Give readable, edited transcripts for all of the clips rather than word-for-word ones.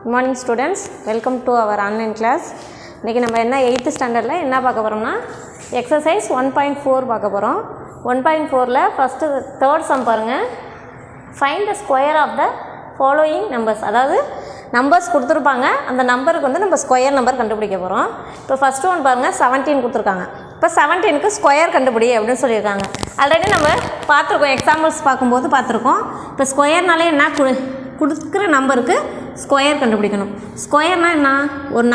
Good morning students, welcome to our online class. இன்றைக்கி நம்ம என்ன 8th ஸ்டாண்டர்டில் என்ன பார்க்க போகிறோம்னா எக்ஸசைஸ் 1.4 பார்க்க போகிறோம். 1.4ல் ஃபஸ்ட்டு தேர்ட் சம் பாருங்கள். Find the square of the following numbers. அதாவது நம்பர்ஸ் கொடுத்துருப்பாங்க, அந்த நம்பருக்கு வந்து நம்ம ஸ்கொயர் நம்பர் கண்டுபிடிக்க போகிறோம். இப்போ ஃபஸ்ட்டு ஒன் பாருங்கள், 17 கொடுத்துருக்காங்க. இப்போ 17க்கு ஸ்கொயர் கண்டுபிடி அப்படின்னு சொல்லியிருக்காங்க. ஆல்ரெடி நம்ம பார்த்துருக்கோம், எக்ஸாம்பிள்ஸ் பார்க்கும்போது பார்த்துருக்கோம். இப்போ ஸ்கொயர்னாலே என்ன கொடுக்குற நம்பருக்கு ஸ்கொயர் கண்டுபிடிக்கணும். ஸ்கொயர்னால் என்ன, ஒரு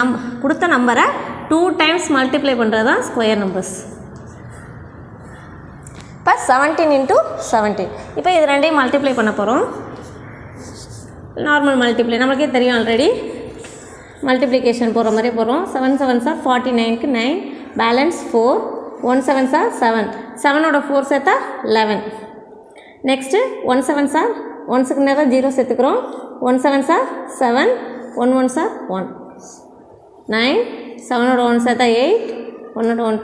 கொடுத்த நம்பரை 2 times மல்டிப்ளை பண்ணுறது தான் ஸ்கொயர் நம்பர்ஸ். இப்போ 17 × 17. இப்போ இது ரெண்டையும் மல்டிப்ளை பண்ண போகிறோம். நார்மல் மல்டிப்ளை நம்மளுக்கே தெரியும், ஆல்ரெடி மல்டிப்ளிகேஷன் போகிற மாதிரி போகிறோம். 7 7s are 49க்கு 9, balance 4, 1 7s are 7, 7ஓட 4 சேர்த்தா 11. நெக்ஸ்ட்டு 1 7s are 1க்கு நேரம் 0 சேர்த்துக்கிறோம். 1 7s are 7, 1 1s are 1, 9, 7ஓட 1 சேர்த்தா 8, 1ஓட 1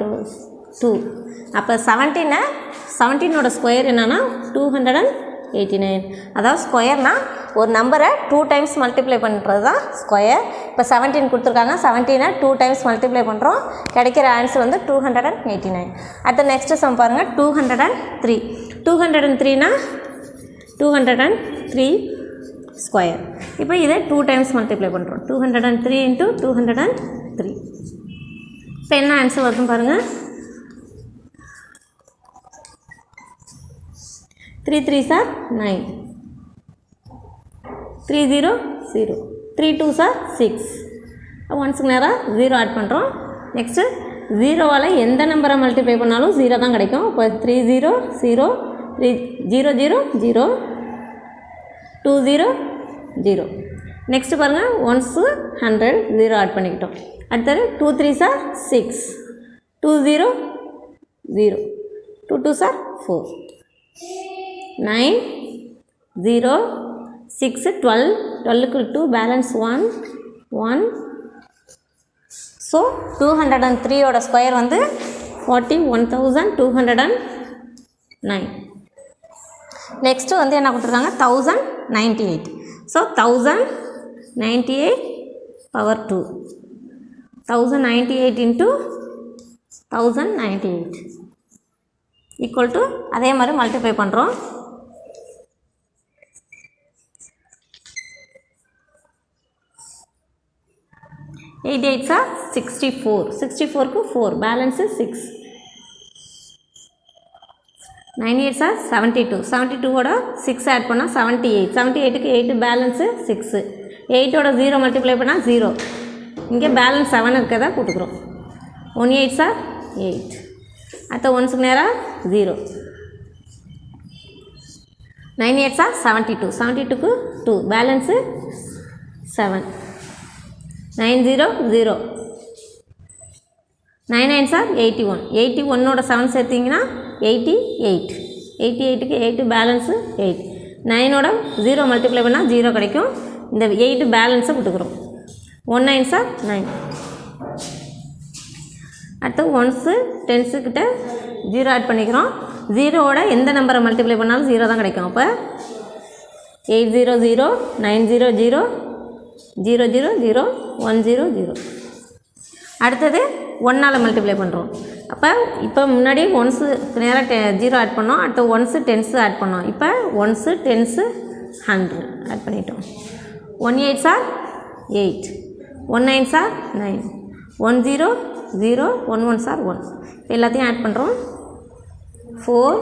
2. அப்போ 17ஓட ஸ்கொயர் என்னன்னா 289. அதாவது ஸ்கொயர்னால் ஒரு நம்பரை 2 times மல்டிப்ளை பண்ணுறது தான் ஸ்கொயர். இப்போ 17 கொடுத்துருக்காங்க, 17ஐ 2 times மல்டிப்ளை பண்ணுறோம். கிடைக்கிற ஆன்சர் வந்து 289. அடுத்த நெக்ஸ்ட்டு சம் பாருங்கள், 203. 203னா 203 ஸ்கொயர். இப்போ இதை 2 times மல்டிப்ளை பண்ணுறோம். 203 × 203. இப்போ என்ன ஆன்சர் வருதுன்னு பாருங்கள். 3 3s are 9, 3 0 0, 3 2s are 6. ஒன்ஸுக்கு நேரம் 0 ஆட் பண்ணுறோம். நெக்ஸ்ட்டு 0வால் எந்த நம்பரை மல்டிப்ளை பண்ணாலும் 0 தான் கிடைக்கும். இப்போ 3 0 0, 3 0 0 0, 2 0 0. நெக்ஸ்ட்டு பாருங்கள், 1s 100, 0 ஆட் பண்ணிக்கிட்டோம். அடுத்தது 2 3s are 6, 2 0 0, 2 2s are 4, 9 0 6 12, 12க்கு 2, balance 1 1. So 203ஓட square வந்து 41,209. நெக்ஸ்ட்டு வந்து என்ன கொடுத்துருக்காங்க, 1098. ஸோ 1098 பவர் 2, 1098 × 1098 ஈக்குவல் டு அதே மாதிரி மல்டிப்ளை பண்ணுறோம். 8 8s are 64, 64க்கு 4, பேலன்ஸு 6. 9 8s are 72, 72ஓட 6 ஆட் பண்ணால் 78, 78க்கு 8, பேலன்ஸு 6. 8ஓட 0 மல்டிப்ளை பண்ணால் 0. இங்கே பேலன்ஸ் 7 இருக்கிறதா கூட்டுக்கிறோம். 1 8s are 8. அடுத்த ஒன்ஸுக்கு நேராக 0. 9 8s are 72, 72க்கு 2, balance 7. 9 0 0, 9 9s are 81, 81ஓட 7 சேர்த்திங்கன்னா 88, 88க்கு 8, பேலன்ஸு 8. 9ஓட 0 மல்டிப்ளை பண்ணால் 0 கிடைக்கும். இந்த 8 பேலன்ஸை விட்டுக்கிறோம். 1 9s are 9. அடுத்து 1s 10s கிட்ட 0 ஆட் பண்ணிக்கிறோம். 0ஓட எந்த நம்பரை மல்டிப்ளை பண்ணாலும் 0 தான் கிடைக்கும். அப்போ 8 0 0, 9 0 0, 0 0 0, 1 0 0. அடுத்தது 1ஆல் மல்டிப்ளை பண்ணுறோம். அப்போ இப்போ முன்னாடி 1s நேராக 0 ஆட் பண்ணோம். அடுத்து 1s 10s ஆட் பண்ணோம். இப்போ 1s 10s 100 ஆட் பண்ணிட்டோம். 1 8s are 8, 1 9s are 9, 1 0 0, 1 1s are 1. இப்போ எல்லாத்தையும் ஆட் பண்ணுறோம். 4,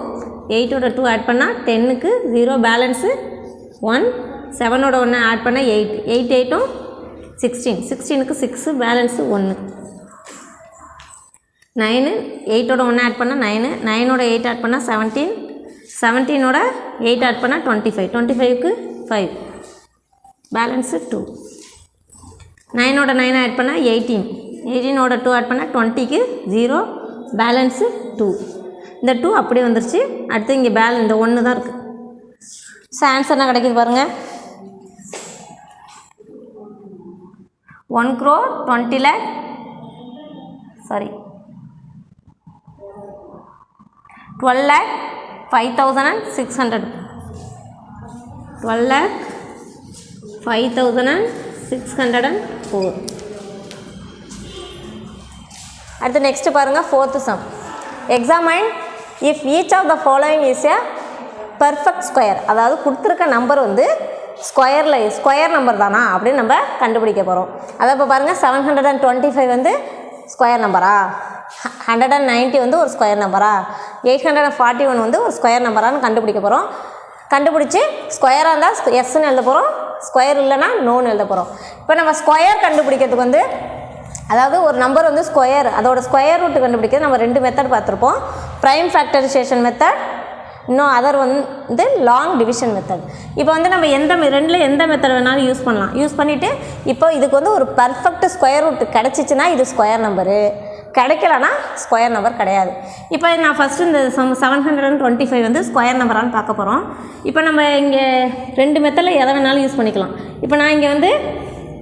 8ஓட 2 ஆட் பண்ணால் 10க்கு 0, பேலன்ஸு 1. 7ஓட 1 ஆட் பண்ணால் 8, 8 8ம் 16, 16க்கு 6, பேலன்ஸு 1. 9, 8ஓட 1 ஆட் பண்ணால் 9, 9ஓட 8 ஆட் பண்ணால் 17, 17ஓட 8 ஆட் பண்ணால் 25, 25க்கு 5, பேலன்ஸு 2. 9ஓட 9 ஆட் பண்ணால் 18, 18ஓட 2 ஆட் பண்ணால் 20க்கு 0, பேலன்ஸு 2. இந்த 2 அப்படியே வந்துருச்சு. அடுத்து இங்கே இந்த 1 தான் இருக்குது. ஸோ ஆன்சர் என்ன கிடைக்குது பாருங்கள், 1 crore 20 lakh, sorry 12 lakh 5,600, 12 lakh 5,600. 604. அடுத்து நெக்ஸ்ட்டு பாருங்கள், fourth sum. Examine if each of the following is a perfect square. அதாவது கொடுத்துருக்க நம்பர் வந்து ஸ்கொயர் நம்பர் தானா அப்படின்னு நம்ம கண்டுபிடிக்க போகிறோம். அதை இப்போ பாருங்கள், 725 வந்து ஸ்கொயர் நம்பரா, 190 வந்து ஒரு ஸ்கொயர் நம்பரா, 841 வந்து ஒரு ஸ்கொயர் நம்பரான்னு கண்டுபிடிக்க போகிறோம். கண்டுபிடிச்சி ஸ்கொயராக இருந்தால் எஸ்ன்னு எழுத போகிறோம், ஸ்கொயர் இல்லைன்னா நோன்னு எழுத போகிறோம். இப்போ நம்ம ஸ்கொயர் கண்டுபிடிக்கிறதுக்கு வந்து, அதாவது ஒரு நம்பர் வந்து ஸ்கொயர், அதோட ஸ்கொயர் ரூட் கண்டுபிடிக்கிறது நம்ம 2 மெத்தட் பார்த்துருப்போம். ப்ரைம் ஃபேக்டரைசேஷன் மெத்தட், இன்னும் அதர் வந்து லாங் டிவிஷன் மெத்தட். இப்போ வந்து நம்ம ரெண்டில் எந்த மெத்தட் வேணாலும் யூஸ் பண்ணலாம். யூஸ் பண்ணிவிட்டு இப்போ இதுக்கு வந்து ஒரு பர்ஃபெக்ட் ஸ்கொயர் ரூட் கிடச்சிச்சின்னா இது ஸ்கொயர் நம்பரு, கிடைக்கலனா ஸ்கொயர் நம்பர் கிடையாது. இப்போ நான் ஃபஸ்ட்டு இந்த 725 வந்து ஸ்கொயர் நம்பரான்னு பார்க்க போகிறோம். இப்போ நம்ம இங்கே 2 மெத்தடில் எதை வேணாலும் யூஸ் பண்ணிக்கலாம். இப்போ நான் இங்கே வந்து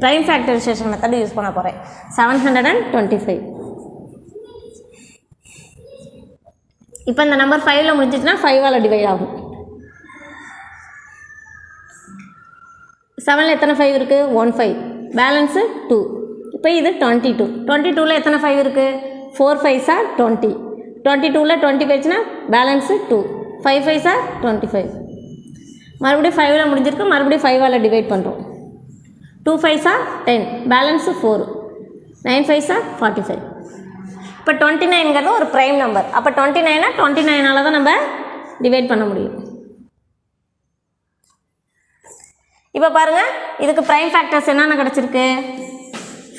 ப்ரைம் ஃபேக்டரைசேஷன் மெத்தட் யூஸ் பண்ண போகிறேன். 725. இப்போ இந்த நம்பர் 5ல் முடிஞ்சிச்சுன்னா 5ஆல் டிவைட் ஆகும். 7ல் எத்தனை 5 இருக்குது? 1 5, பேலன்ஸு 2. இப்போ இது 22. 22ல் எத்தனை 5 இருக்குது? 4 5s are 20. 22ல் 20 போயிடுச்சுன்னா பேலன்ஸு 2. 5 5s are 25. மறுபடியும் 5ல் முடிஞ்சிருக்கு, மறுபடியும் 5ஆல் டிவைட் பண்ணுறோம். 2 5s are 10, balance 4. 9 5s are 45. இப்போ 29ங்கிறது ஒரு ப்ரைம் நம்பர். அப்போ 29ஆல் தான் நம்ம டிவைட் பண்ண முடியும். இப்போ பாருங்கள், இதுக்கு ப்ரைம் ஃபேக்டர்ஸ் என்னென்ன கிடச்சிருக்கு?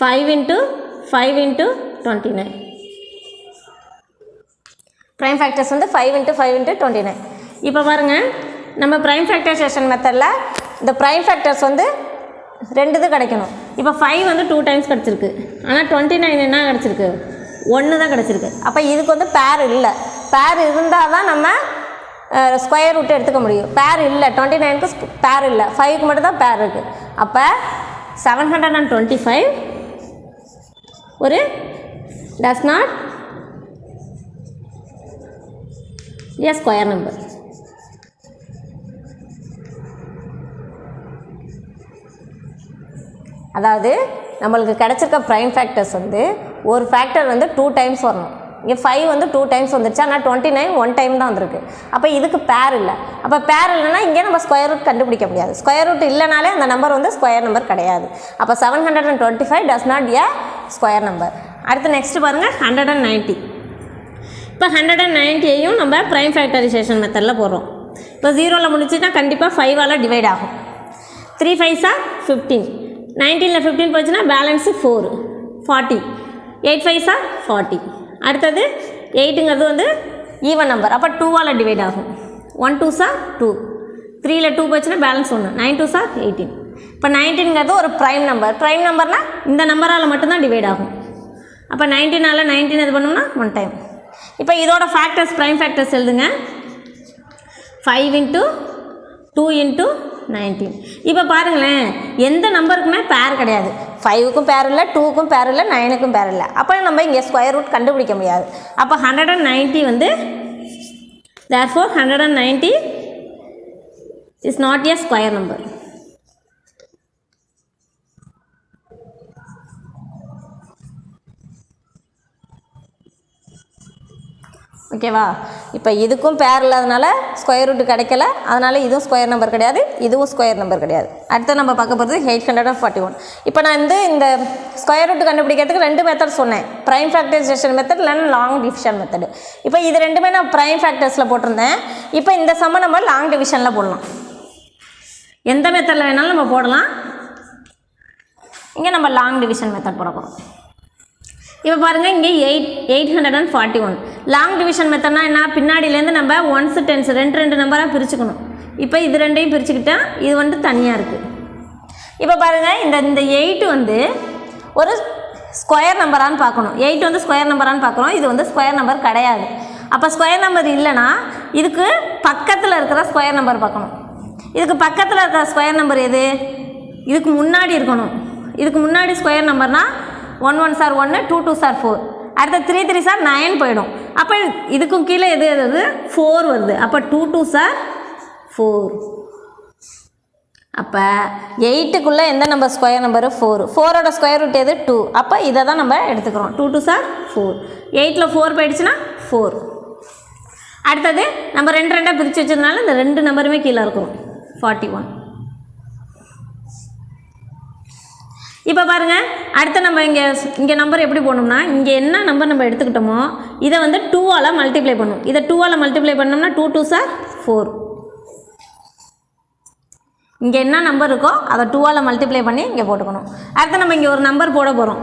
5 × 5 × 29. ப்ரைம் ஃபேக்டர்ஸ் வந்து 5 × 5 × 29. இப்போ பாருங்கள், நம்ம ப்ரைம் ஃபேக்டரைசேஷன் மெத்தடில் இந்த ப்ரைம் ஃபேக்டர்ஸ் வந்து 2 இது கிடைக்கணும். இப்போ 5 வந்து 2 டைம்ஸ் கிடச்சிருக்கு, ஆனால் 29 என்ன கிடச்சிருக்கு? 1 தான் கிடச்சிருக்கு. அப்போ இதுக்கு வந்து பேர் இல்லை. பேர் இருந்தால் தான் நம்ம ஸ்கொயர் ரூட் எடுத்துக்க முடியும். பேர் இல்லை, 29க்கு பேர் இல்லை, 5க்கு மட்டும் தான் பேர் இருக்குது. அப்போ 725 ஒரு does not a square number. அதாவது நம்மளுக்கு கிடச்சிருக்க ப்ரைம் ஃபேக்டர்ஸ் வந்து ஒரு ஃபேக்டர் வந்து 2 டைம்ஸ் வரணும். இங்கே 5 வந்து 2 டைம்ஸ் வந்துருச்சு, ஆனால் 29 1 டைம் தான் வந்திருக்கு. அப்போ இதுக்கு பேர் இல்லை. அப்போ பேர் இல்லைன்னா இங்கே நம்ம ஸ்கொயர் ரூட் கண்டுபிடிக்க முடியாது. ஸ்கொயர் ரூட் இல்லைனாலே அந்த நம்பர் வந்து ஸ்கொயர் நம்பர் கிடையாது. அப்போ 725 does not a square number. அடுத்து நெக்ஸ்ட்டு பாருங்கள், 190. இப்போ 190ஐயும் நம்ம ப்ரைம் ஃபேக்டரைசேஷன் மெத்தடில் போடுறோம். இப்போ 0ல் முடிச்சுன்னா கண்டிப்பாக 5ஆல் டிவைட் ஆகும். 3 5s are 15. 19ல் 15 போச்சுன்னா பேலன்ஸு 4, 40. 8 5s are 40. அடுத்தது 8ங்கிறது வந்து ஈவன் நம்பர், அப்போ 2ஆல் டிவைட் ஆகும். 1 2s are 2. 3ல் 2 போச்சுன்னா பேலன்ஸ் 1. 9 2s are 18. இப்போ 19ங்கிறது ஒரு ப்ரைம் நம்பர். ப்ரைம் நம்பர்னால் இந்த நம்பரால் மட்டும்தான் டிவைட் ஆகும். அப்போ 19ஆல் 19 இது பண்ணோம்னா 1 டைம். இப்போ இதோட ஃபேக்டர்ஸ், ப்ரைம் ஃபேக்டர்ஸ் எழுதுங்க. 5 × 2 × 19. இப்போ பாருங்களேன், எந்த நம்பருக்குமே பேர் கிடையாது. 5க்கும் பேர் இல்லை, 2க்கும் பேர் இல்லை, 9க்கும் பேர் இல்லை. அப்போ நம்ம இங்கே ஸ்கொயர் ரூட் கண்டுபிடிக்க முடியாது. அப்போ 190 வந்து therefore 190 is not a square number. ஓகேவா? இப்போ இதுக்கும் பேர் இல்லாதனால ஸ்கொயர் ரூட் கிடைக்கல, அதனால் இதுவும் ஸ்கொயர் நம்பர் கிடையாது, இதுவும் ஸ்கொயர் நம்பர் கிடையாது. அடுத்து நம்ம பார்க்க போகிறது 841. இப்போ நான் இந்த ஸ்கொயர் ரூட் கண்டுபிடிக்கிறதுக்கு 2 மெத்தட் சொன்னேன், ப்ரைம் ஃபேக்டரைசேஷன் மெத்தட் இல்லைன்னா லாங் டிவிஷன் மெத்தடு. இப்போ இது ரெண்டுமே நான் ப்ரைம் ஃபேக்டர்ஸில் போட்டிருந்தேன். இப்போ இந்த சம்ம நம்ம லாங் டிவிஷனில் போடலாம். எந்த மெத்தடில் வேணாலும் நம்ம போடலாம். இங்கே நம்ம லாங் டிவிஷன் மெத்தட் போட போகிறோம். இப்போ பாருங்கள், இங்கே 841. லாங் டிவிஷன் மெத்தட்னா என்ன? பின்னாடியிலேருந்து நம்ம 1s 10s 2 நம்பராக பிரிச்சுக்கணும். இப்போ இது ரெண்டையும் பிரிச்சுக்கிட்டா இது வந்து தனியாக இருக்குது. இப்போ பாருங்கள், இந்த 8 வந்து ஒரு ஸ்கொயர் நம்பரான்னு பார்க்கணும். 8 வந்து ஸ்கொயர் நம்பரான்னு பார்க்குறோம். இது வந்து ஸ்கொயர் நம்பர் கிடையாது. அப்போ ஸ்கொயர் நம்பர் இல்லைன்னா இதுக்கு பக்கத்தில் இருக்கிற ஸ்கொயர் நம்பர் பார்க்கணும். இதுக்கு பக்கத்தில் இருக்கிற ஸ்கொயர் நம்பர் எது? இதுக்கு முன்னாடி இருக்கணும். இதுக்கு முன்னாடி square நம்பர்னால் 1 1s are 1, 2 2s are 4. அடுத்த 3 3s are 9 போயிடும். அப்போ இதுக்கும் கீழே எது 4 வருது. அப்போ 2 2s are 4. அப்போ 8க்குள்ளே எந்த நம்பர் ஸ்கொயர் நம்பரு 4, 4ஓட ஸ்கொயர் ரூட் எது 2, அப்போ இதை தான் நம்ம எடுத்துக்கிறோம். 2 2 சார் 4, 8ல் 4 போயிடுச்சுன்னா 4. அடுத்தது நம்ம 2 2 பிரித்து வச்சதுனால இந்த 2 நம்பருமே கீழே இருக்கும் 41. இப்போ பாருங்கள், அடுத்த நம்ம இங்கே நம்பர் எப்படி போடணும்னா, இங்கே என்ன நம்பர் நம்ம எடுத்துக்கிட்டோமோ இதை வந்து 2ஆல் மல்டிப்ளை பண்ணணும். இதை 2ஆல் மல்டிப்ளை பண்ணோம்னா 2 2 சார் 4. இங்கே என்ன நம்பர் இருக்கோ அதை 2ஆல் மல்டிப்ளை பண்ணி இங்கே போட்டுக்கணும். அடுத்து நம்ம இங்கே ஒரு நம்பர் போட போகிறோம்.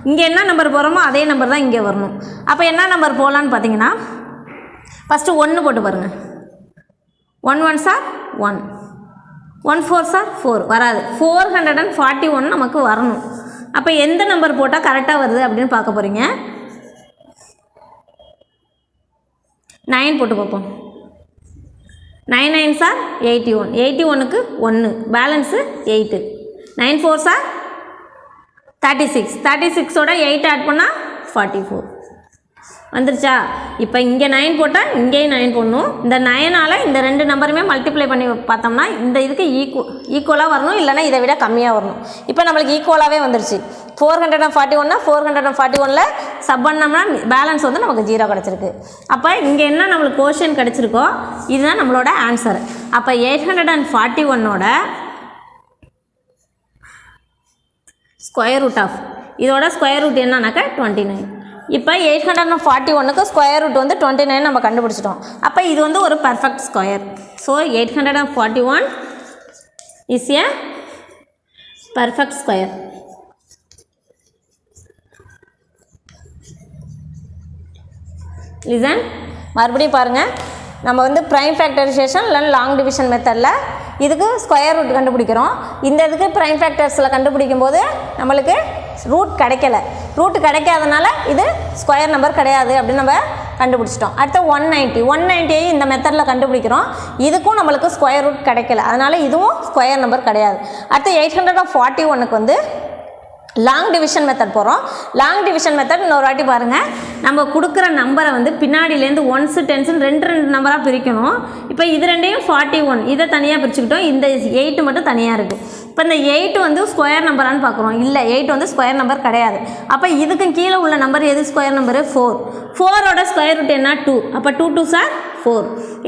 இங்கே என்ன நம்பர் போகிறோமோ அதே நம்பர் தான் இங்கே வரணும். அப்போ என்ன நம்பர் போடலான்னு பார்த்தீங்கன்னா, ஃபஸ்ட்டு 1 போட்டு பாருங்கள். 1 1 சார் 1, 1 4 சார் 4 வராது. 441 நமக்கு வரணும். அப்போ எந்த நம்பர் போட்டால் கரெக்டாக வருது அப்படின்னு பார்க்க போகிறீங்க. 9 போட்டு பார்ப்போம். 9 9 சார் 81, 81க்கு 1 பேலன்ஸு 8. 9 4 சார் 36, 36ஓட 8 ஆட் பண்ணால் 44 வந்துருச்சா. இப்போ இங்கே 9 போட்டால் இங்கேயும் 9 போடணும். இந்த 9ஆல் இந்த 2 நம்பருமே மல்டிப்ளை பண்ணி பார்த்தோம்னா இந்த இதுக்கு ஈக்குவலாக வரணும், இல்லைனா இதை விட கம்மியாக வரணும். இப்போ நம்மளுக்கு ஈக்குவலாகவே வந்துருச்சு. 441னா 441ல் சப் பண்ணோம்னா பேலன்ஸ் வந்து நமக்கு 0 கிடச்சிருக்கு. அப்போ இங்கே என்ன நம்மளுக்கு கோஷன் கிடச்சிருக்கோ இதுதான் நம்மளோட ஆன்சர். அப்போ 841ஓட ஸ்கொயர் ரூட் ஆஃப் இதோட ஸ்கொயர் ரூட் என்னன்னாக்கா 29. இப்போ 841க்கு ஸ்கொயர் ரூட் வந்து 29 நம்ம கண்டுபிடிச்சிட்டோம். அப்போ இது வந்து ஒரு perfect square. So 841 is a perfect square. Listen, மறுபடியும் பாருங்கள். நம்ம வந்து ப்ரைம் ஃபேக்டரைசேஷன் இல்லை லாங் டிவிஷன் மெத்தடில் இதுக்கு ஸ்கொயர் ரூட் கண்டுபிடிக்கிறோம். இந்த இதுக்கு ப்ரைம் ஃபேக்டர்ஸில் கண்டுபிடிக்கும் போது நம்மளுக்கு ரூட் கிடைக்கல. ரூட் கிடைக்காதனால இது ஸ்கொயர் நம்பர் கிடையாது அப்படின்னு நம்ம கண்டுபிடிச்சிட்டோம். அடுத்து 190 இந்த மெத்தடில் கண்டுபிடிக்கிறோம். இதுக்கும் நம்மளுக்கு ஸ்கொயர் ரூட் கிடைக்கல, அதனால் இதுவும் ஸ்கொயர் நம்பர் கிடையாது. அடுத்து 841க்கு வந்து லாங் டிவிஷன் மெத்தட் போகிறோம். லாங் டிவிஷன் மெத்தட் இன்னொரு வாட்டி பாருங்கள். நம்ம கொடுக்குற நம்பரை வந்து பின்னாடியிலேருந்து 1s 10s 2 நம்பராக பிரிக்கணும். இப்போ இது ரெண்டையும் 41 இதை தனியாக பிரிச்சுக்கிட்டோம். இந்த 8 மட்டும் தனியாக இருக்குது. இப்போ இந்த 8 வந்து ஸ்கொயர் நம்பரானு பார்க்குறோம். இல்லை, 8 வந்து ஸ்கொயர் நம்பர் கிடையாது. அப்போ இதுக்கு கீழே உள்ள நம்பர் எது ஸ்கொயர் நம்பரு 4. 4ஓட ஸ்கொயர் ரூட் என்ன 2. அப்போ 2 2 சார் 4,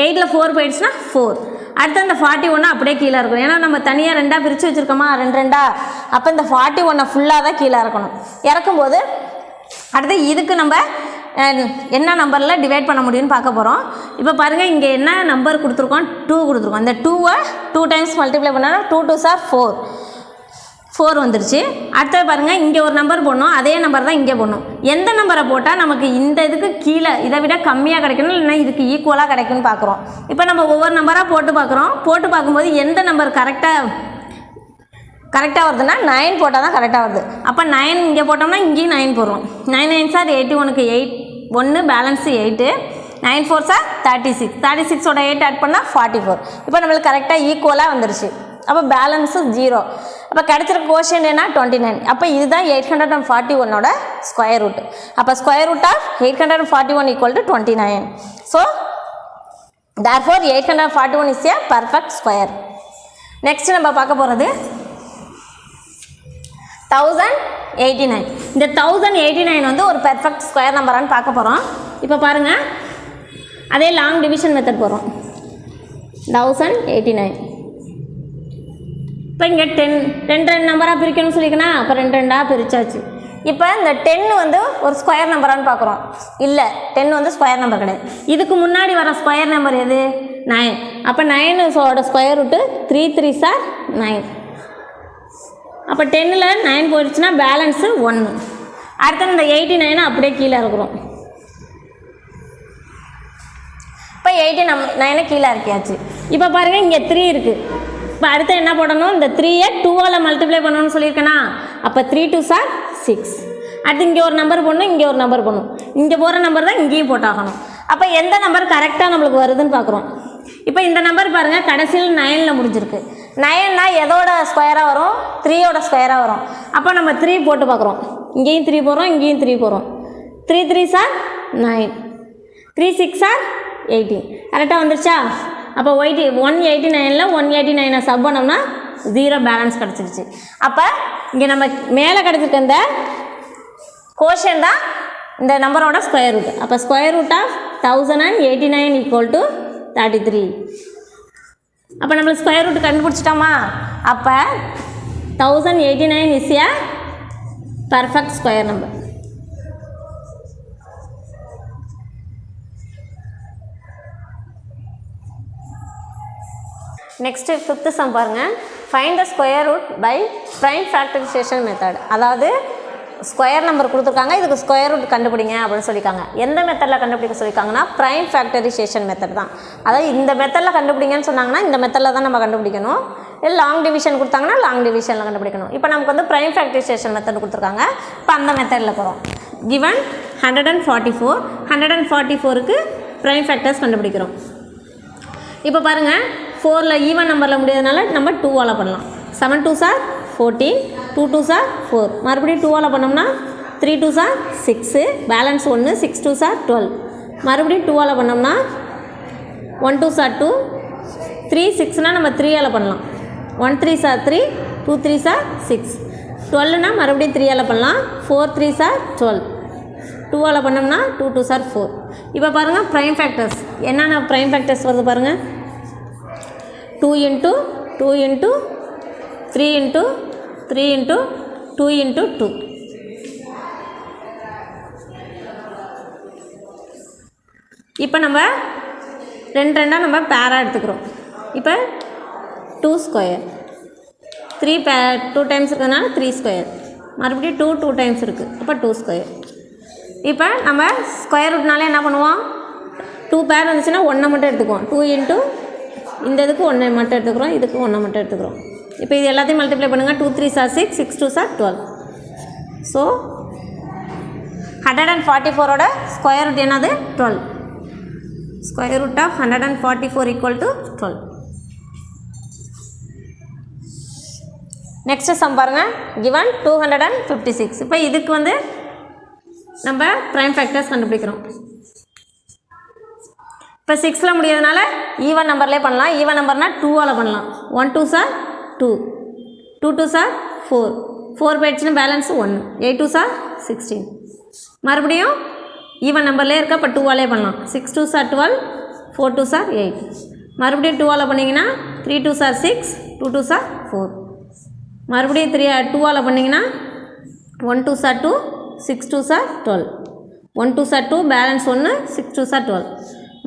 8ல் 4 போயிடுச்சுன்னா 4. அடுத்து இந்த 41 அப்படியே கீழே இருக்கணும். ஏன்னா நம்ம தனியாக 2ஆக பிரித்து வச்சுருக்கோமா, 2 2. அப்போ இந்த 41 ஃபுல்லாக தான் கீழே இறக்கணும். இறக்கும்போது அடுத்து இதுக்கு நம்ம என்ன நம்பரில் டிவைட் பண்ண முடியும்னு பார்க்க போகிறோம். இப்போ பாருங்கள், இங்கே என்ன நம்பர் கொடுத்துருக்கோம், 2 கொடுத்துருக்கோம். இந்த 2வை 2 டைம்ஸ் மல்டிப்ளை பண்ணால் 2 2 சார் 4 வந்துருச்சு. அடுத்தது பாருங்கள், இங்கே ஒரு நம்பர் போடணும். அதே நம்பர் தான் இங்கே போடணும். எந்த நம்பரை போட்டால் நமக்கு இந்த இதுக்கு கீழே இதை விட கம்மியாக கிடைக்கணும், இல்லைன்னா இதுக்கு ஈக்குவலாக கிடைக்கும்னு பார்க்குறோம். இப்போ நம்ம ஒவ்வொரு நம்பராக போட்டு பார்க்குறோம். போட்டு பார்க்கும்போது எந்த நம்பர் கரெக்டாக வருதுன்னா 9 போட்டால் தான் கரெக்டாக வருது. அப்போ 9 இங்கே போட்டோம்னா இங்கேயும் 9 போடுறோம். 9 9 சார் 81க்கு 1 பேலன்ஸு 8. 9 4 சார் 36, 36ஓட 8 ஆட் பண்ணால் 44. இப்போ நம்மளுக்கு கரெக்டாக ஈக்குவலாக வந்துருச்சு. அப்போ பேலன்ஸு 0. அப்போ கிடச்சிருக்க கோஷன் என்ன 29. அப்போ இதுதான் 841ஓட ஸ்கொயர் ரூட். அப்போ square root of 841 equal to 29. So therefore 841 is a perfect square. Next நம்ம பார்க்க போகிறது 1089. இந்த 1089 வந்து ஒரு பெர்ஃபெக்ட் ஸ்கொயர் நம்பரானு பார்க்க போகிறோம். இப்போ பாருங்கள், அதே லாங் டிவிஷன் மெத்தட் போகிறோம். 1089. இப்போ இங்கே 10 2 நம்பராக பிரிக்கணும்னு சொல்லிக்கணும். அப்போ 2 2ஆக பிரித்தாச்சு. இப்போ இந்த 10 வந்து ஒரு ஸ்கொயர் நம்பரானு பார்க்குறோம். இல்லை, 10 வந்து ஸ்கொயர் நம்பர் கிடையாது. இதுக்கு முன்னாடி வர ஸ்கொயர் நம்பர் எது 9. அப்போ 9ஓட ஸ்கொயர் ரூட்டு 3 3 சார் 9. அப்போ 10ல் 9 போயிடுச்சுன்னா பேலன்ஸு 1. அடுத்து இந்த 89 அப்படியே கீழே இருக்கிறோம். இப்போ 89 கீழே இருக்கியாச்சு. இப்போ பாருங்கள், இங்கே 3 இருக்குது. இப்போ அடுத்து என்ன போடணும், இந்த 3யை 2ஆல் மல்டிப்ளை பண்ணணும்னு சொல்லியிருக்கேனா. அப்போ 3 2 சார் 6. அடுத்து இங்கே ஒரு நம்பர் போடணும், இங்கே ஒரு நம்பர் போடணும். இங்கே போகிற நம்பர் தான் இங்கேயும் போட்டாகணும். அப்போ எந்த நம்பர் கரெக்டாக நம்மளுக்கு வருதுன்னு பார்க்குறோம். இப்போ இந்த நம்பர் பாருங்கள், கடைசியில் 9ல் முடிஞ்சிருக்கு. 9னா எதோட ஸ்கொயராக வரும், 3ஓட ஸ்கொயராக வரும். அப்போ நம்ம 3 போட்டு பார்க்குறோம். இங்கேயும் 3 போடுறோம், இங்கேயும் 3 போடுறோம். 3 3 சார் 9, 3 6 சார் 18. கரெக்டாக வந்துருச்சா. அப்போ 189ல் 189 சப் பண்ணோம்னா 0 பேலன்ஸ் கிடச்சிருச்சு. அப்போ இங்கே நம்ம மேலே கிடச்சிருக்க இந்த கோஷன் தான் இந்த நம்பரோட ஸ்கொயர் ரூட். அப்போ square root of 1089 equal to 33. அப்போ நம்மளுக்கு ஸ்கொயர் ரூட் கண்டுபிடிச்சிட்டோமா? அப்போ 1089 is a perfect square number. Next 5th sum பாருங்கள். Find the square root by prime factorization method. அதாவது ஸ்கொயர் நம்பர் கொடுத்துருக்காங்க, இதுக்கு ஸ்கொயர் ரூட் கண்டுபிடிங்க அப்படின்னு சொல்லியிருக்காங்க. எந்த மெத்தடில் கண்டுபிடிக்க சொல்லியிருக்காங்கன்னா ப்ரைம் ஃபேக்டரைசேஷன் மெத்தட் தான். அதாவது இந்த மெத்தடில் கண்டுபிடிங்கன்னு சொன்னாங்கன்னா இந்த மெத்தடில் தான் நம்ம கண்டுபிடிக்கணும். இல்லை லாங் டிவிஷன் கொடுத்தாங்கன்னா லாங் டிவிஷனில் கண்டுபிடிக்கணும். இப்போ நமக்கு வந்து ப்ரைம் ஃபேக்டரைசேஷன் மெத்தட் கொடுத்துருக்காங்க. இப்போ அந்த மெத்தடில் போகிறோம். கிவன் 144, 144க்கு ப்ரைம் ஃபேக்டர்ஸ் கண்டுபிடிக்கிறோம். இப்போ பாருங்கள், 4ல் ஈவன் நம்பரில் முடியாதனால நம்ம 2ஆல் பண்ணலாம். 7 2s are 14, 2 2s are 4. மறுபடியும் 2ஆல் பண்ணோம்னா 3 2s are 6, balance 1, 6 2s are 12. மறுபடியும் 2ஆல் பண்ணோம்னா 1 2s are 2, 3 6னால் நம்ம 3ஆல் பண்ணலாம். 1 3s are 3, 2 3s are 6. 12னால் மறுபடியும் 3ஆல் பண்ணலாம். 4 3s are 12. 2ஆல் பண்ணோம்னா 2 2s are 4. இப்போ பாருங்கள் ப்ரைம் ஃபேக்டர்ஸ் என்னென்ன ப்ரைம் ஃபேக்டர்ஸ் வருது பாருங்கள். 2 into 2 into 3 into 3 into 2 into 2. இப்போ நம்ம ரெண்டாக நம்ம பேராக எடுத்துக்கிறோம். இப்போ 2 ஸ்கொயர் 3 2 டைம்ஸ் இருக்கிறதுனால 3 ஸ்கொயர். மறுபடியும் 2 டைம்ஸ் இருக்குது, அப்போ 2 ஸ்கொயர். இப்போ நம்ம ஸ்கொயர் ரூட்னாலே என்ன பண்ணுவோம், 2 பேர் வந்துச்சுன்னா 1 மட்டும் எடுத்துக்குவோம். 2 into இந்த இதுக்கு 1 மட்டும் எடுத்துக்கிறோம், இதுக்கு 1 மட்டும் எடுத்துக்கிறோம். இப்போ இது எல்லாத்தையும் மல்டிப்ளை பண்ணுங்கள். 2 3s are 6, 6 2s are 12. So 144ஓட ஸ்கொயர் ரூட் என்னது 12. Square root of 144 equal to 12. Next sum பாருங்கள். கிவன் 256. இப்போ இதுக்கு வந்து நம்ம ப்ரைம் ஃபேக்டர்ஸ் கண்டுபிடிக்கிறோம். இப்போ 6ல் முடியாதனால ஈவன் நம்பர்லேயே பண்ணலாம். ஈவன் நம்பர்னால் 2ஆல் பண்ணலாம். 1 2s are 2, 2 2s are 4, 4 போயிடுச்சுன்னா பேலன்ஸ் 1, 8 2s are 16. மறுபடியும் ஈவன் நம்பர்லேயே இருக்கா, இப்போ 2ஆலே பண்ணலாம். 6 2s are 12, 4 2s are 8. மறுபடியும் 2ஆல் பண்ணிங்கன்னா 3 2s are 6, 2 2s are 4. மறுபடியும் 2ஆல் பண்ணிங்கன்னா 1 2s are 2, 6 2s are 12. 1 2s are 2, balance 1, 6 2s are 12.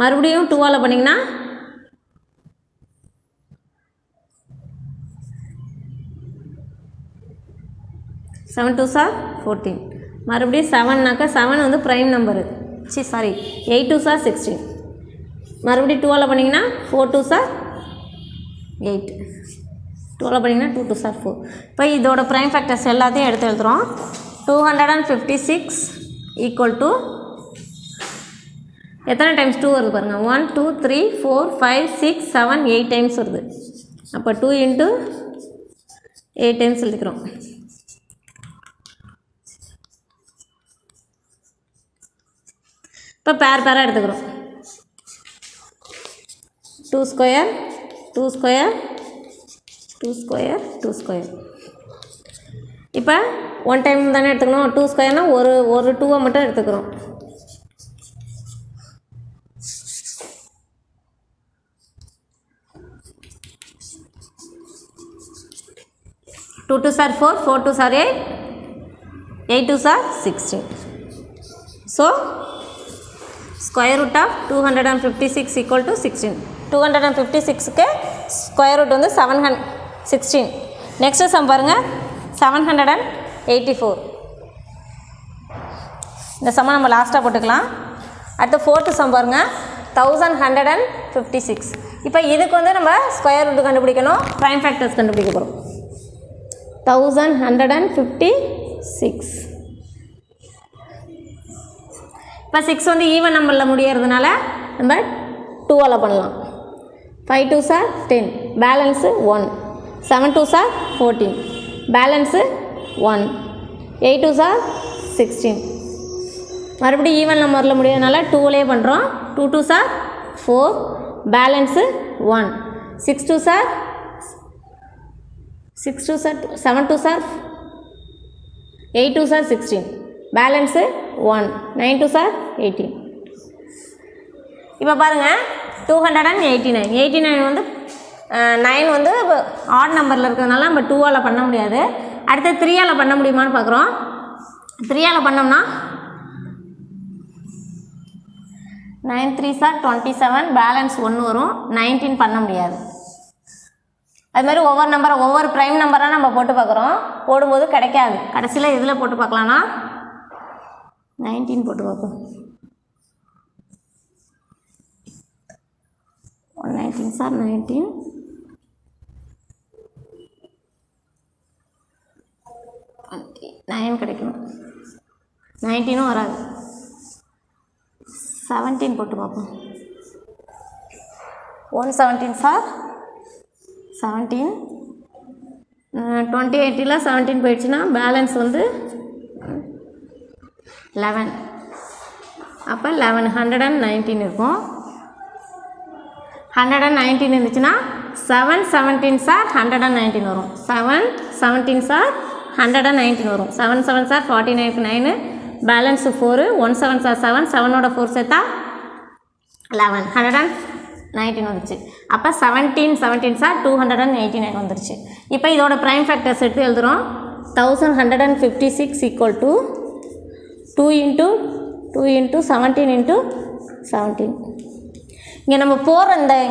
மறுபடியும் 2ஆல் பண்ணிங்கன்னா 7 2s are 14. மறுபடியும் 7னாக்கா 7 வந்து ப்ரைம் நம்பரு. 8 2s are 16. மறுபடியும் 2ஆல் பண்ணிங்கன்னா 4 2s are 8. 2ஆல் பண்ணிங்கன்னா 2 2s are 4. இப்போ இதோட ப்ரைம் ஃபேக்டர்ஸ் எல்லாத்தையும் எடுத்து எழுதுகிறோம். 256 ஈக்குவல் டு எத்தனை டைம்ஸ் 2 வருது பாருங்கள். 1 2 3 4 5 6 7 8 டைம்ஸ் வருது. அப்போ 2 into 8 டைம்ஸ் எழுதிக்கிறோம். இப்போ பேராக எடுத்துக்கிறோம். 2 ஸ்கொயர் 2 ஸ்கொயர் 2 ஸ்கொயர் 2 ஸ்கொயர். இப்போ 1 டைம் தானே எடுத்துக்கணும். 2 ஸ்கொயர்னால் ஒரு 2வை மட்டும் எடுத்துக்கிறோம். 2 2s are 4, 4 2s are 8, 8 2s are 16. So, square root of 256 equal to 16. 256க்கு square root வந்து 716. Next sum பாருங்க 784. இந்த சம்மை நம்ம லாஸ்ட்டாக போட்டுக்கலாம். அடுத்த 4th சம் பாருங்க 1156. இப்போ இதுக்கு வந்து நம்ம ஸ்கொயர் ரூட் கண்டுபிடிக்கணும், ப்ரைம் ஃபேக்டர்ஸ் கண்டுபிடிக்க போகிறோம். 1156. இப்போ 6 வந்து ஈவன் நம்பரில் முடியறதுனால நம்ம 2ஆல் பண்ணலாம். 5 2s are 10, balance 1. 7 2s are 14, balance 1. 8 2s are 16. மறுபடியும் ஈவன் நம்பரில் முடியறதுனால 2லேயே பண்ணுறோம். 2 2s are 4, balance 1. 6 2s are 6 2 sir 7 2 sir 8 2 sir 16 balance 1 9 2 sir 18. இப்போ பாருங்கள் 289 வந்து 9 வந்து ஆட் நம்பரில் இருக்கிறதுனால நம்ம 2ஆல் பண்ண முடியாது. அடுத்து 3ஆல் பண்ண முடியுமான்னு பார்க்குறோம். 3ஆல் பண்ணோம்னா 9 3 சார் 27 பேலன்ஸ் 1 வரும். 19 பண்ண முடியாது. அது மாதிரி ஒவ்வொரு ப்ரைம் நம்பராக நம்ம போட்டு பார்க்குறோம். போடும்போது கிடைக்காது. கடைசியில் இதில் போட்டு பார்க்கலான்னா 19 போட்டு பார்ப்போம். 119 சார் 19 9 கிடைக்கும். 19 வராது. 17 போட்டு பார்ப்போம். 117 சார் 17 28ல் 17 போயிடுச்சுன்னா பேலன்ஸ் வந்து 11. அப்போ 119 இருக்கும். 119 இருந்துச்சுன்னா 7 17 சார் 119 வரும். 7 17 சார் 119 வரும். 7 7 சார் 49 9 பேலன்ஸு 4 1 7 சார் 7 7ஓட 4 சேர்த்தா 11 119 வந்துச்சு. அப்போ 17 சார் 289 வந்துருச்சு. இப்போ இதோட ப்ரைம் ஃபேக்டர்ஸ் எடுத்து எழுதுகிறோம். 1156 ஈக்குவல் டு 2 × 17 × 17. இங்கே நம்ம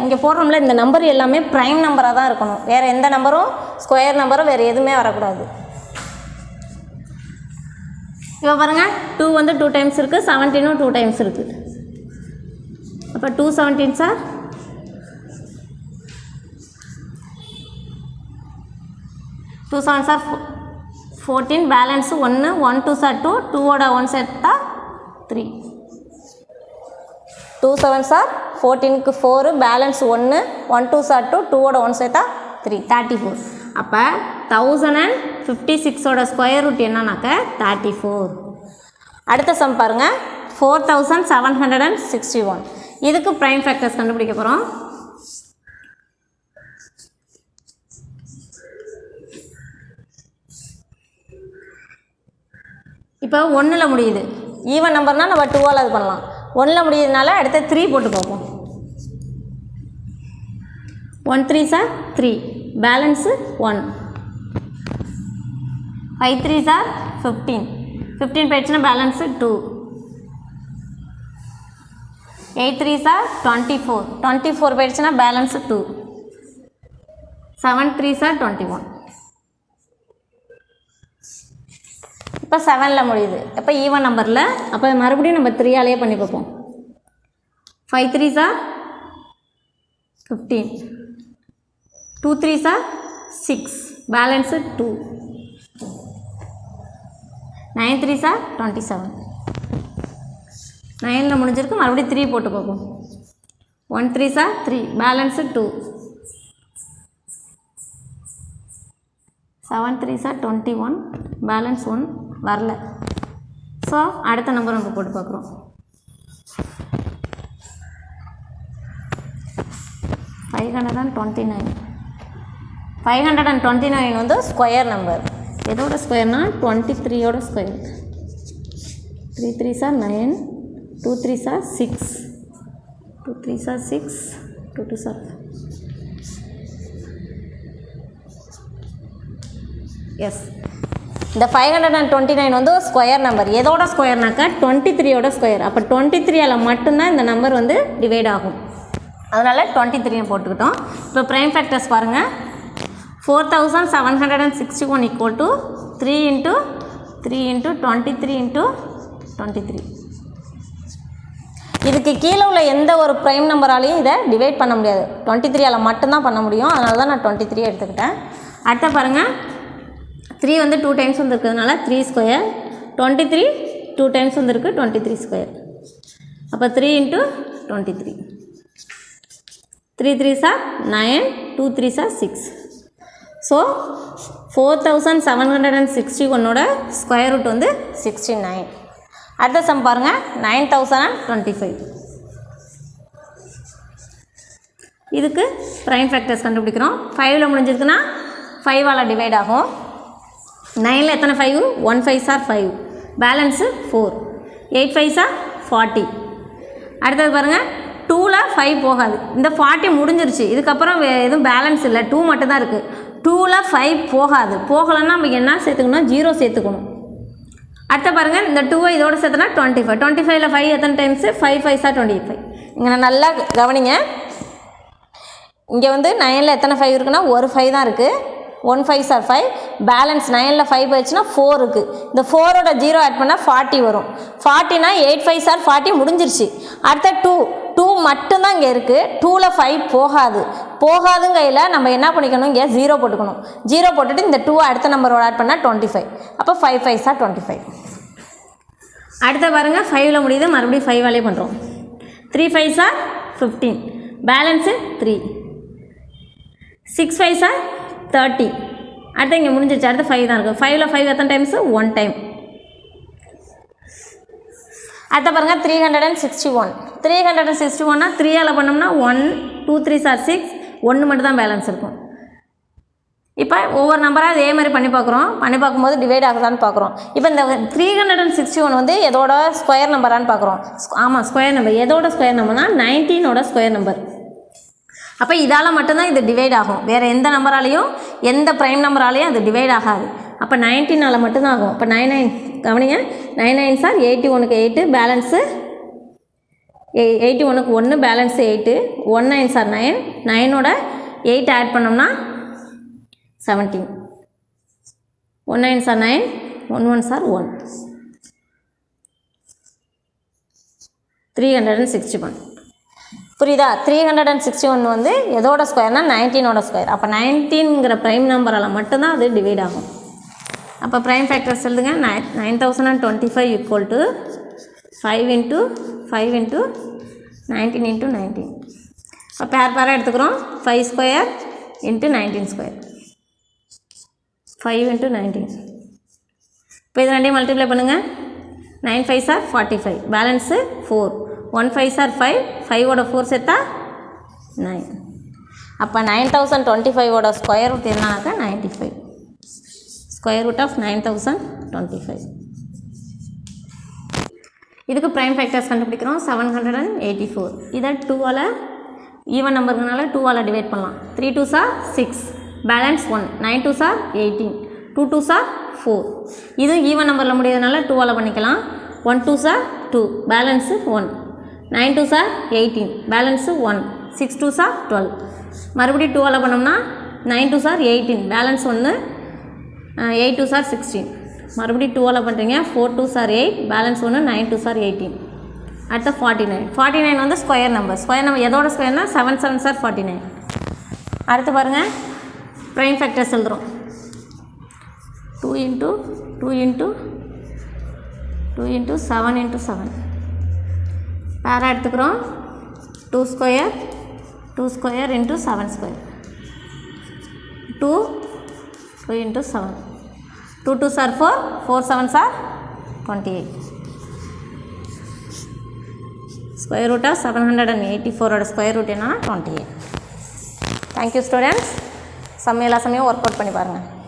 இங்கே போடுறோம்ல இந்த நம்பர் எல்லாமே ப்ரைம் நம்பராக தான் இருக்கணும். வேறு எந்த நம்பரும் ஸ்கொயர் நம்பரும் வேறு எதுவுமே வரக்கூடாது. இப்போ பாருங்கள் 2 வந்து 2 டைம்ஸ் இருக்குது. 17ம் 2 டைம்ஸ் இருக்குது. அப்போ 217 சார் 2 7 சார் 14 பேலன்ஸு 1 1 2 சார் 2 2ஓட 1 சேர்த்தா 3 2 7 சார் 14க்கு 4 பேலன்ஸ் 1 1 2 சார் 2 2ஓட 1 சேர்த்தா 3 34. அப்போ 1056ஓட ஸ்கொயர் ரூட் என்னன்னாக்க 34. அடுத்த சம் பாருங்கள் 4761. இதுக்கு ப்ரைம் ஃபேக்டர்ஸ் கண்டுபிடிக்க போகிறோம். இப்போ 1ல் முடியுது. ஈவன் நம்பர்னால் நம்ம 2ஆல் அது பண்ணலாம். 1ல் முடியுதுனால அடுத்த 3 போட்டு பார்ப்போம். 1 3 சார் 3 பேலன்ஸு 1 5 3 சார் 15 போயிடுச்சுன்னா பேலன்ஸு 2 8 3 சார் 24 போயிடுச்சுன்னா பேலன்ஸு 2 7 3 சார் 21. இப்போ 7ல் முடியுது. இப்போ ஈவன் நம்பரில் அப்போ மறுபடியும் நம்ம 3ஆலேயே பண்ணி பார்ப்போம். 5 3 சார் 15 2 3 சார் 6 பேலன்ஸு 2 9 3 சார் 27. 9ல் முடிஞ்சிருக்கு. மறுபடியும் 3 போட்டு பார்ப்போம். 1 3 சார் 3 பேலன்ஸு 2 7 3 சார் 21 பேலன்ஸ் 1 வரல. ஸோ அடுத்த நம்பர் நம்ம போட்டு பார்க்குறோம். 529 வந்து ஸ்கொயர் நம்பர். எதோட ஸ்கொயர்னா 23ஓட square. 3 3 are 9 2 3 are 6 2 3 are 6 2 2 are yes. இந்த 529 வந்து ஸ்கொயர் நம்பர். எதோட ஸ்கொயர்னாக்கா 23ஓட ஸ்கொயர். அப்போ 23ஆல் மட்டும்தான் இந்த நம்பர் வந்து டிவைட் ஆகும். அதனால் 23 போட்டுக்கிட்டோம். இப்போ ப்ரைம் ஃபேக்டர்ஸ் பாருங்கள். 4761 ஈக்குவல் டு 3 × 23 × 23. இதுக்கு கீழே உள்ள எந்த ஒரு ப்ரைம் நம்பராலையும் இதை டிவைட் பண்ண முடியாது. 23ஆல் மட்டும்தான் பண்ண முடியும். அதனால தான் நான் 23 எடுத்துக்கிட்டேன். அடுத்த பாருங்கள் 3 வந்து 2 டைம்ஸ் வந்துருக்கிறதுனால 3 ஸ்கொயர் 23 2 டைம்ஸ் வந்துருக்கு 23 ஸ்கொயர். அப்போ 3 × 23 3 3 சார் 9 2 3 சார் 6. ஸோ 4761ஓட ஸ்கொயர் ரூட் வந்து 69. அடுத்த சம் பாருங்கள் 9025. இதுக்கு ப்ரைம் ஃபேக்டர்ஸ் கண்டுபிடிக்கிறோம். 5ல் முடிஞ்சிருக்குன்னா 5ஆல் டிவைட் ஆகும். 9ல் எத்தனை 5? 1 5s are 5, balance 4, 8 5s are 40. அடுத்தது பாருங்கள், 2ல் 5 போகாது, இந்த 40 முடிஞ்சிருச்சு, இதுக்கப்புறம் எதுவும் பேலன்ஸ் இல்லை, 2 மட்டும்தான் இருக்குது. 2ல் 5 போகாது, போகலைன்னா நம்ம என்ன சேர்த்துக்கணும்? 0 சேர்த்துக்கணும். அடுத்த பாருங்கள், இந்த 2 இதோட சேர்த்துனா 25. 25ல் 5 எத்தனை டைம்ஸு? 5 5s are 25. இங்கே நல்லா கவனிங்க, இங்கே வந்து 9ல் எத்தனை 5 இருக்குன்னா ஒரு 5 தான் இருக்குது. 1 5s are 5, பேலன்ஸ் 9ல் 5 போயிடுச்சுன்னா 4 இருக்குது. இந்த 4ஓட 0 ஆட் பண்ணால் 40 வரும். 40னா 8 5s are 40 முடிஞ்சிருச்சு. அடுத்த 2 மட்டும்தான் இங்கே இருக்குது. 2ல் 5 போகாதுங்கையில் நம்ம என்ன பண்ணிக்கணும்? இங்கே 0 போட்டுக்கணும். 0 போட்டுட்டு இந்த 2 அடுத்த நம்பரோட ஆட் பண்ணால் 25. அப்போ 5 5s are 25. அடுத்த பாருங்கள், 5ல் முடியுது, மறுபடியும் 5ஆலே பண்ணுறோம். 3 5s are 15, balance 3, 6 5s are 30. அடுத்து இங்கே முடிஞ்சிருச்சு, அடுத்து 5 தான் இருக்குது. 5ல் 5 எத்தனை டைம்ஸு? 1 டைம். அடுத்த பாருங்கள், 361. 361னா 3ஆல் பண்ணோம்னா 1 2 3s are 6, 1 மட்டும் தான் பேலன்ஸ் இருக்கும். இப்போ ஒவ்வொரு நம்பராக அதே மாதிரி பண்ணி பார்க்கும்போது டிவைட் ஆகுதான்னு பார்க்குறோம். இப்போ இந்த 361 வந்து எதோட ஸ்கொயர் நம்பரான்னு பார்க்குறோம். ஆமாம், ஸ்கொயர் நம்பர். எதோட ஸ்கொயர் நம்பர்னா 19ஓட ஸ்கொயர் நம்பர். அப்போ இதால் மட்டும்தான் இது டிவைட் ஆகும், வேறு எந்த நம்பராலையும் எந்த ப்ரைம் நம்பராலையும் அது டிவைட் ஆகாது. அப்போ 19ஆல் மட்டும்தான் ஆகும். இப்போ 9 கவனிங்க, 9 9s are 81க்கு 8, பேலன்ஸு 81க்கு 1, பேலன்ஸு 8, 1 9s are 9, 9ஓட 8 ஆட் பண்ணோம்னா 17, 1 9s are 9, 1 1s are 1, 361. புரியுதா? 361 வந்து எதோட ஸ்கொயர்னா 19ஓட ஸ்கொயர். அப்போ 19ங்கிற ப்ரைம் நம்பரால் மட்டும்தான் அது டிவைட் ஆகும். அப்போ ப்ரைம் ஃபேக்டர்ஸ் எழுதுங்க. 9025 ஈக்குவல் டு 5 × 5 × 19 × 19. இப்போ பேராக எடுத்துக்கிறோம். 5 ஸ்கொயர் × 19 ஸ்கொயர், 5 × 19. இப்போ இது ரெண்டையும் மல்டிப்ளை பண்ணுங்கள். 9 5s are 45, balance 4, 1 5s are 5, 5ஓட 4 சேர்த்தா 9. அப்போ 9025ஓட ஸ்கொயர் ரூட் என்னன்னாக்கா 95. Square root of 9025. இதுக்கு ப்ரைம் ஃபேக்டர்ஸ் கண்டுபிடிக்கிறோம். 784. இதை 2ஆல் ஈவன் நம்பருங்கனால 2ஆல் டிவைட் பண்ணலாம். 3 2s are 6, balance 1, 9 2s are 18, 2 2s are 4. இது ஈவன் நம்பரில் முடியாதனால 2ஆல் பண்ணிக்கலாம். 1 2s are 2, balance 1, 9 2s are 18, balance 1, 6 2s are 12. மறுபடியும் 2ஆல் பண்ணோம்னா 9 2s are 18, balance 1, 8 2s are 16. மறுபடியும் 2ஆல் பண்ணுறீங்க. 4 2s are 8, balance 1, 9 2s are 18. அடுத்த 49. 49 வந்து ஸ்கொயர் நம்பர் எதோட ஸ்கொயர்னா 7 7s are 49. அடுத்து பாருங்கள், ப்ரைம் ஃபேக்டர்ஸ் எழுதுகிறோம். 2 × 2 × 2 × 7 × 7. பேரா எடுத்துக்கிறோம். 2 square × 7 square, 2 × 7, 2 2s are 4, 4 7s are 28. Square root of 784ஓட ஸ்கொயர் ரூட் என்னன்னா 28. Thank you students. எல்லா சமயம் ஒர்க் அவுட் பண்ணி பாருங்கள்.